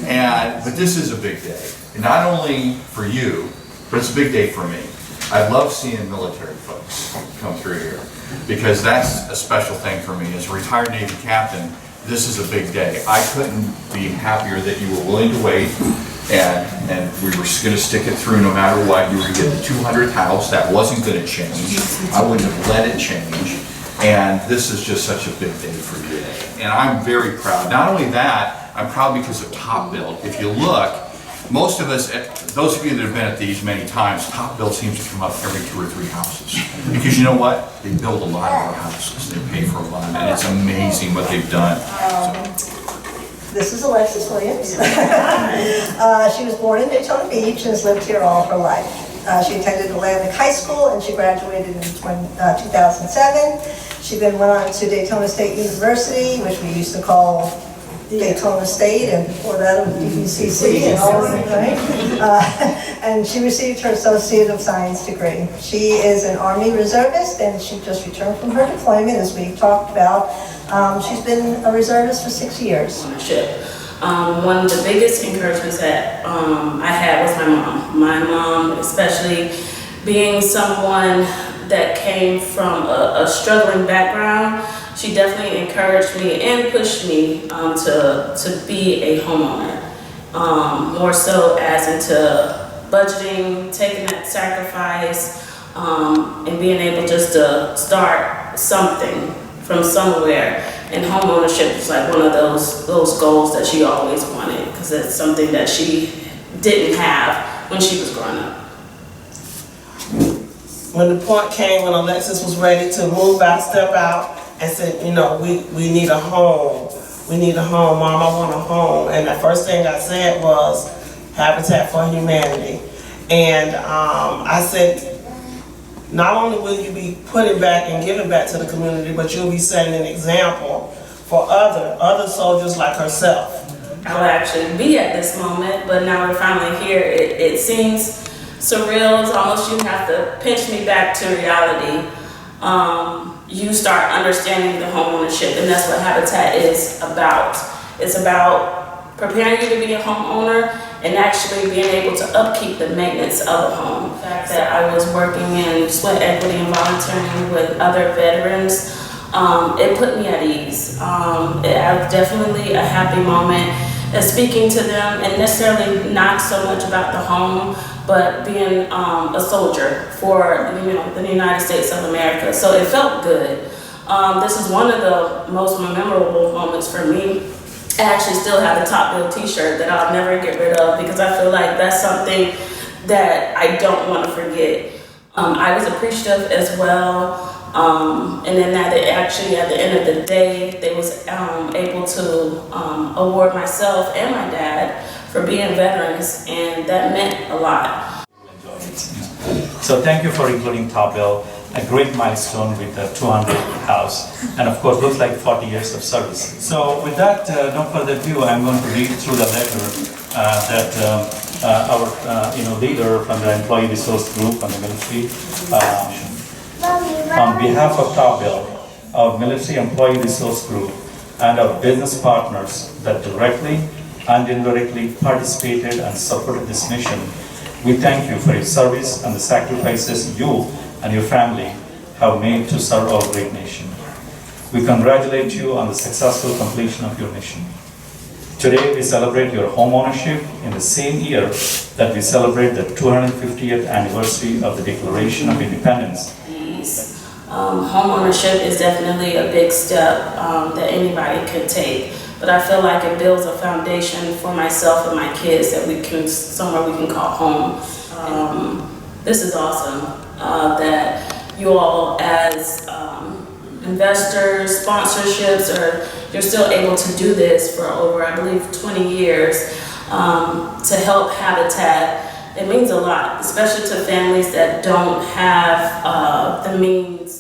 But this is a big day, not only for you, but it's a big day for me. I love seeing military folks come through here because that's a special thing for me. As a retired Navy captain, this is a big day. I couldn't be happier that you were willing to wait and we were going to stick it through no matter what. You were going to get the 200th house. That wasn't going to change. I wouldn't have let it change. And this is just such a big day for you. And I'm very proud. Not only that, I'm proud because of Top Build. If you look, most of us, those of you that have been at these many times, Top Build seems to come up every 2 or 3 houses. Because you know what? They build a lot of our houses. They pay for a lot, and it's amazing what they've done. This is Alexis Williams. She was born in Daytona Beach and has lived here all her life. She attended Atlantic High School and she graduated in 2007. She then went on to Daytona State University, which we used to call Daytona State, and before that it was DVCC and all of that, right? And she received her Associate of Science degree. She is an Army reservist and she just returned from her deployment, as we talked about. She's been a reservist for 6 years. One of the biggest encouragements that I had was my mom. My mom, especially being someone that came from a struggling background, she definitely encouraged me and pushed me to be a homeowner. More so as into budgeting, taking that sacrifice, and being able just to start something from somewhere. And home ownership is like one of those goals that she always wanted, because it's something that she didn't have when she was growing up. When the point came when Alexis was ready to move out, step out, and said, you know, we need a home. We need a home, Mom, I want a home. And the first thing I said was Habitat for Humanity. And I said, not only will you be putting back and giving back to the community, but you'll be setting an example for other soldiers like herself. I'll actually be at this moment, but now we're finally here. It seems surreal. It's almost you have to pinch me back to reality. You start understanding the home ownership, and that's what Habitat is about. It's about preparing you to be a homeowner and actually being able to upkeep the maintenance of a home. The fact that I was working in sweat equity and volunteering with other veterans, it put me at ease. I was definitely a happy moment speaking to them, and necessarily not so much about the home, but being a soldier for the United States of America. So it felt good. This is one of the most memorable moments for me. I actually still have the Top Build t-shirt that I'll never get rid of, because I feel like that's something that I don't want to forget. I was appreciative as well. And then actually at the end of the day, they was able to award myself and my dad for being veterans, and that meant a lot. So thank you for including Top Build, a great milestone with the 200th house, and of course looks like 40 years of service. So with that, no further ado, I'm going to read through the letter that our leader from the Employee Resource Group on the military. On behalf of Top Build, our military employee resource group, and our business partners that directly and indirectly participated and supported this mission, we thank you for your service and the sacrifices you and your family have made to serve our great nation. We congratulate you on the successful completion of your mission. Today we celebrate your home ownership in the same year that we celebrate the 250th anniversary of the Declaration of Independence. Home ownership is definitely a big step that anybody could take, but I feel like it builds a foundation for myself and my kids that somewhere we can call home. This is awesome that you all as investors, sponsorships, you're still able to do this for over, I believe, 20 years to help Habitat. It means a lot, especially to families that don't have the means.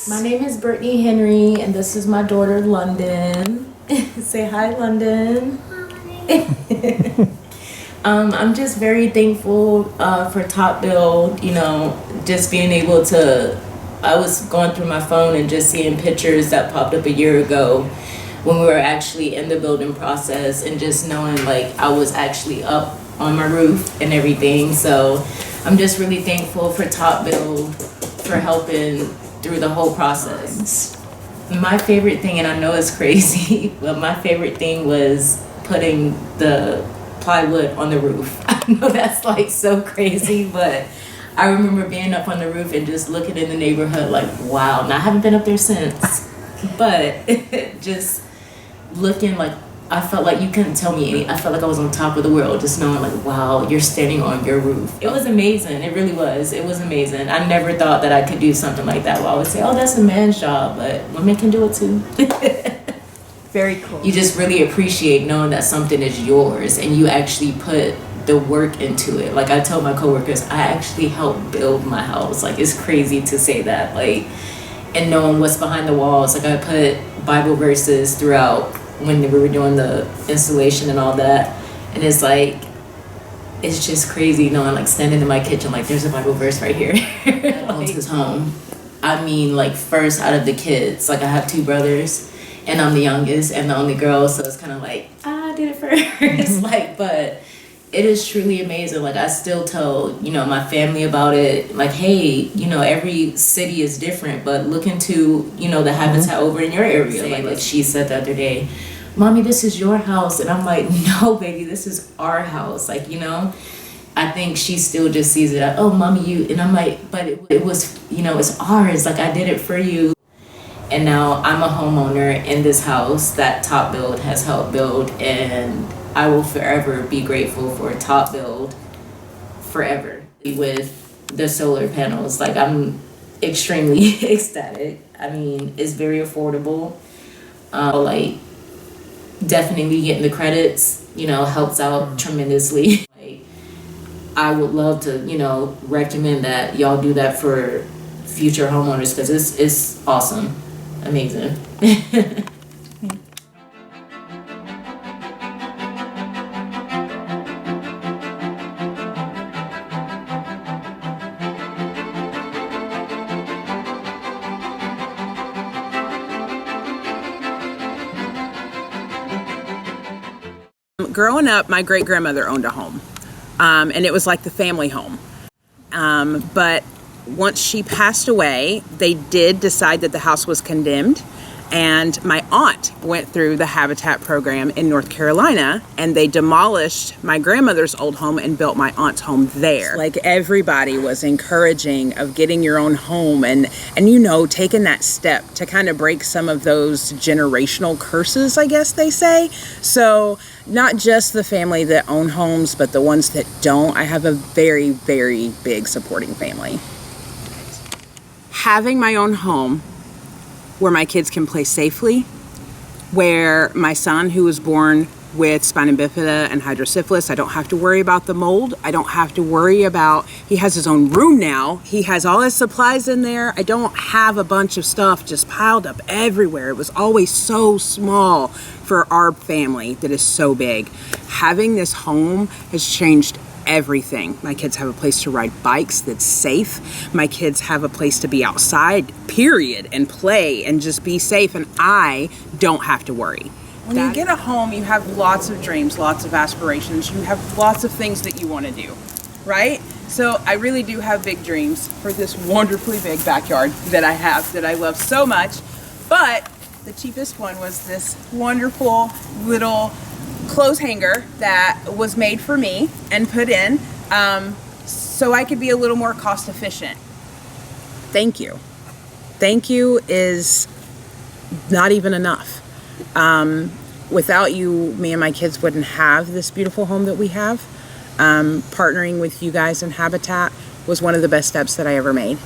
My name is Brittany Henry, and this is my daughter, London. Say hi, London. I'm just very thankful for Top Bill, you know, just being able to, I was going through my phone and just seeing pictures that popped up a year ago when we were actually in the building process, and just knowing like I was actually up on my roof and everything. So I'm just really thankful for Top Bill for helping through the whole process. My favorite thing, and I know it's crazy, but my favorite thing was putting the plywood on the roof. I know that's like so crazy, but I remember being up on the roof and just looking in the neighborhood like, wow. Now I haven't been up there since, but just looking like, I felt like you couldn't tell me any, I felt like I was on top of the world, just knowing like, wow, you're standing on your roof. It was amazing. It really was. It was amazing. I never thought that I could do something like that. Well, I would say, oh, that's a man's job, but women can do it too. Very cool. You just really appreciate knowing that something is yours and you actually put the work into it. Like I tell my coworkers, I actually helped build my house. Like it's crazy to say that, like, and knowing what's behind the walls. Like I put Bible verses throughout when we were doing the installation and all that. And it's like, it's just crazy knowing, like standing in my kitchen, like there's a Bible verse right here. Like, his home. I mean, like first out of the kids, like I have 2 brothers and I'm the youngest and the only girl. So it's kind of like, I did it first. Like, but it is truly amazing. Like I still tell, you know, my family about it. Like, hey, you know, every city is different, but look into, you know, the habitat over in your area. Like she said the other day, Mommy, this is your house. And I'm like, no, baby, this is our house. Like, you know, I think she still just sees it. Oh, Mommy, you, and I'm like, but it was, you know, it's ours. Like I did it for you. And now I'm a homeowner in this house that Top Build has helped build, and I will forever be grateful for Top Build forever. With the solar panels, like I'm extremely ecstatic. I mean, it's very affordable. Like definitely getting the credits, you know, helps out tremendously. Like, I would love to, you know, recommend that y'all do that for future homeowners because it's awesome, amazing. Growing up, my great-grandmother owned a home, and it was like the family home. But once she passed away, they did decide that the house was condemned, and my aunt went through the Habitat program in North Carolina, and they demolished my grandmother's old home and built my aunt's home there. Like everybody was encouraging of getting your own home and you know, taking that step to kind of break some of those generational curses, I guess they say. So not just the family that own homes, but the ones that don't. I have a very, very big supporting family. Having my own home where my kids can play safely, where my son, who was born with spina bifida and hydrocephalus, I don't have to worry about the mold. I don't have to worry about, he has his own room now. He has all his supplies in there. I don't have a bunch of stuff just piled up everywhere. It was always so small for our family that is so big. Having this home has changed everything. My kids have a place to ride bikes that's safe. My kids have a place to be outside, period, and play and just be safe, and I don't have to worry. When you get a home, you have lots of dreams, lots of aspirations. You have lots of things that you want to do, right? So I really do have big dreams for this wonderfully big backyard that I have, that I love so much. But the cheapest one was this wonderful little clothes hanger that was made for me and put in so I could be a little more cost efficient. Thank you. Thank you is not even enough. Without you, me and my kids wouldn't have this beautiful home that we have. Partnering with you guys in Habitat was one of the best steps that I ever made.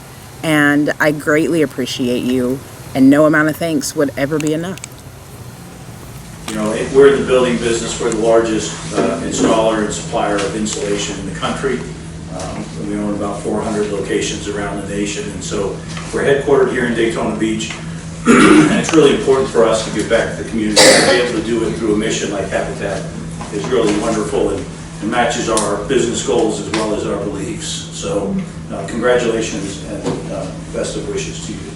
And I greatly appreciate you, and no amount of thanks would ever be enough. You know, we're in the building business. We're the largest installer and supplier of insulation in the country. We own about 400 locations around the nation, and so we're headquartered here in Daytona Beach. And it's really important for us to give back to the community. To be able to do it through a mission like Habitat is really wonderful, and and matches our business goals as well as our beliefs. So congratulations and best of wishes to you.